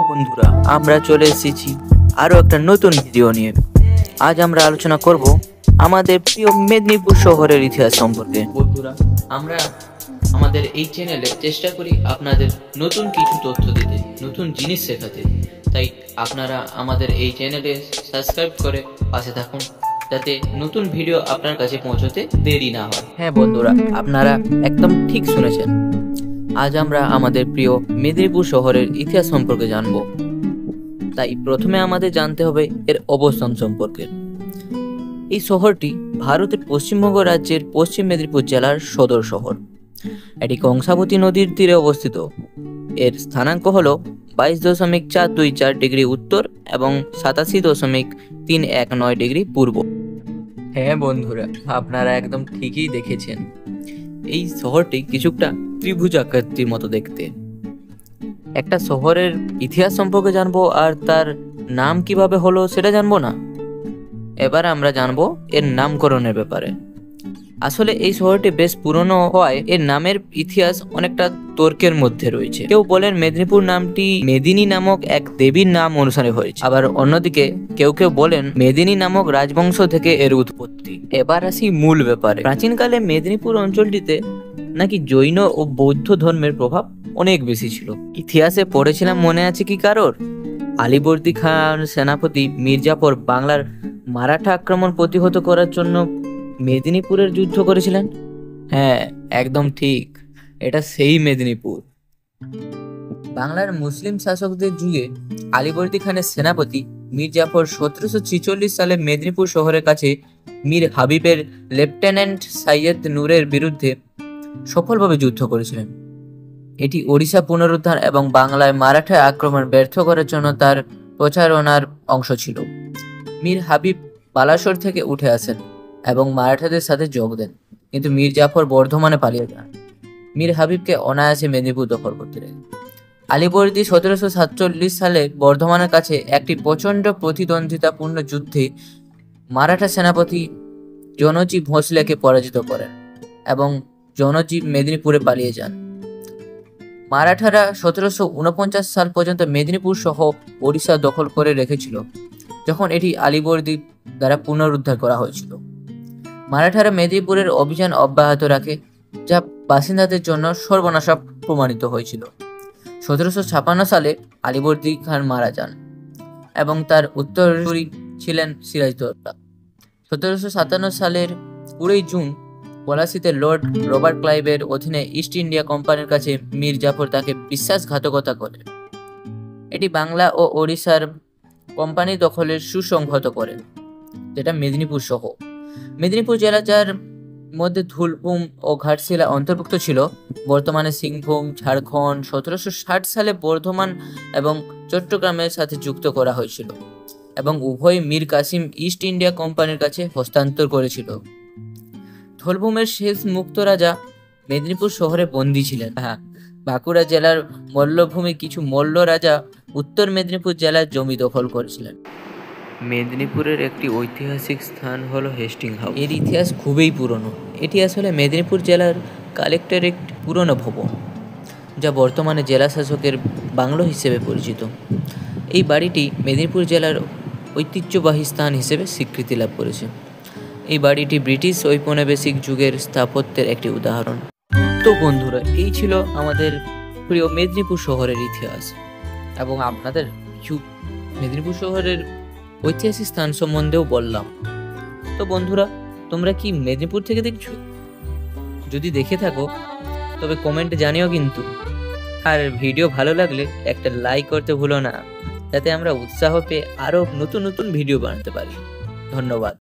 বন্ধুরা, আমরা চলে এসেছি আরো একটা নতুন ভিডিও নিয়ে। আজ আমরা আলোচনা করব আমাদের প্রিয় মেদিনীপুর শহরের ইতিহাস সম্পর্কে। বন্ধুরা, আমরা আমাদের এই চ্যানেলে চেষ্টা করি আপনাদের নতুন কিছু তথ্য দিতে, নতুন জিনিস শেখাতে। তাই আপনারা আমাদের এই চ্যানেলে সাবস্ক্রাইব করে পাশে থাকুন, যাতে নতুন ভিডিও আপনার কাছে পৌঁছতে দেরি না হয়। হ্যাঁ বন্ধুরা, আপনারা একদম ঠিক শুনেছেন। আজ আমরা আমাদের প্রিয় মেদিনীপুর শহরের ইতিহাস সম্পর্কে জানব। তাই প্রথমে আমাদের জানতে হবে এর অবস্থান সম্পর্কে। এই শহরটি ভারতের পশ্চিমবঙ্গ রাজ্যের পশ্চিম মেদিনীপুর জেলার সদর শহর। এটি কংসাবতী নদীর তীরে অবস্থিত। এর স্থানাঙ্ক হল 22.424 ডিগ্রি উত্তর এবং 87.319 ডিগ্রি পূর্ব। হ্যাঁ বন্ধুরা, আপনারা একদম ঠিকই দেখেছেন। এই শহরটি কিছুটা ত্রিভুজ আকৃতির মতো দেখতে। একটা শহরের ইতিহাস সম্পর্কে জানবো আর তার নাম কিভাবে হলো সেটা জানবো না। এবার আমরা জানবো এর নামকরণের ব্যাপারে। আসলে এই শহরটি বেশ পুরনো হওয়ায় এর নামের ইতিহাস অনেকটা তর্কের মধ্যে রয়েছে। কেউ বলেন মেদিনীপুর নামটি মেদিনী নামক এক দেবীর নাম অনুসারে হয়েছে, আবার অন্যদিকে কেউ কেউ বলেন মেদিনী নামক রাজবংশ থেকে এর উৎপত্তি। এবার আসি মূল ব্যাপারে। প্রাচীনকালে মেদিনীপুর অঞ্চলটিতে নাকি জৈন ও বৌদ্ধ ধর্মের প্রভাব অনেক বেশি ছিল। ইতিহাসে পড়েছিলাম, মনে আছে কি কারোর? আলীবর্দী খান সেনাপতি মির্জাফর বাংলার মারাঠা আক্রমণ প্রতিহত করার জন্য মেদিনীপুরের যুদ্ধ করেছিলেন। হ্যাঁ, একদম ঠিক, এটা সেই মেদিনীপুর। বাংলার মুসলিম শাসকদের যুগে আলীবর্দী খানের সেনাপতি মির্জাফর 1746 সালে মেদিনীপুর শহরের কাছে মীর হাবিবের লেফটেন্যান্ট সাইয়দ নূরের বিরুদ্ধে সফলভাবে যুদ্ধ করেছিলেন। এটি ওড়িশা পুনরুদ্ধার এবং বাংলায় মারাঠা আক্রমণ ব্যর্থ করার জন্য তার প্রচারণার অংশ ছিল। মীর হাবিব বালাসোর থেকে উঠে আসেন এবং মারাঠাদের সাথে যোগ দেন, কিন্তু মীর জাফর বর্ধমানে পালিয়ে যান। মীর হাবিবকে অনায়াসে মেদিনীপুর দখল করতে দেন। আলীবর্দী 1747 সালে বর্ধমানের কাছে একটি প্রচণ্ড প্রতিদ্বন্দ্বিতাপূর্ণ যুদ্ধে মারাঠা সেনাপতি জনজি ভোঁসলেকে পরাজিত করেন এবং জনজি মেদিনীপুরে পালিয়ে যান। মারাঠারা 1749 সাল পর্যন্ত মেদিনীপুর সহ ওড়িশা দখল করে রেখেছিল, যখন এটি আলীবর্দী দ্বারা পুনরুদ্ধার করা হয়েছিল। মারাঠারা মেদিনীপুরের অভিযান অব্যাহত রাখে, যা বাসিন্দাদের জন্য সর্বনাশা প্রমাণিত হয়েছিল। 1756 সালে আলীবর্দী খান মারা যান এবং তার উত্তরসূরি ছিলেন সিরাজদৌল্লা। 1757 সালের 20 জুন পলাশীতে লর্ড রবার্ট ক্লাইভের অধীনে ইস্ট ইন্ডিয়া কোম্পানির কাছে মীর জাফর তাকে বিশ্বাসঘাতকতা করে। এটি বাংলা ও ওড়িশার কোম্পানি দখলের সুসংহত করে, যেটা মেদিনীপুর সহ। মেদিনীপুর জেলা, যার মধ্যে ধুলভূম ও ঘাটশিলা অন্তর্ভুক্ত ছিল, বর্তমানে সিংভূম, ঝাড়খণ্ড 1760 সালে বর্ধমান এবং চট্টগ্রামের সাথে যুক্ত করা হয়েছিল এবং উভয় মীর কাসিম ইস্ট ইন্ডিয়া কোম্পানির কাছে হস্তান্তর করেছিল। ধুলভূমের শেষ মুক্ত রাজা মেদিনীপুর শহরে বন্দী ছিলেন। বাঁকুড়া জেলার মল্লভূমি কিছু মল্ল রাজা উত্তর মেদিনীপুর জেলার জমি দখল করেছিলেন। মেদিনীপুরের একটি ঐতিহাসিক স্থান হলো হেস্টিং হাউস। এর ইতিহাস খুবই পুরনো। এটি আসলে মেদিনীপুর জেলার কালেক্টরের একটি পুরনো ভবন, যা বর্তমানে জেলা শাসকের বাংলো হিসেবে পরিচিত। এই বাড়িটি মেদিনীপুর জেলার ঐতিহ্যবাহী স্থান হিসেবে স্বীকৃতি লাভ করেছে। এই বাড়িটি ব্রিটিশ ঔপনিবেশিক যুগের স্থাপত্যের একটি উদাহরণ। তো বন্ধুরা, এই ছিল আমাদের প্রিয় মেদিনীপুর শহরের ইতিহাস এবং আপনাদের কিছু মেদিনীপুর শহরের ঐতিহাসিক স্থান সম্বন্ধেও বললাম। তো বন্ধুরা, তোমরা কি মেদিনীপুর থেকে দেখছো? যদি দেখে থাকো তবে কমেন্টে জানিও কিন্তু। আর ভিডিও ভালো লাগলে একটা লাইক করতে ভুলো না, যাতে আমরা উৎসাহ পেয়ে আরো নতুন নতুন ভিডিও বানাতে পারি। ধন্যবাদ।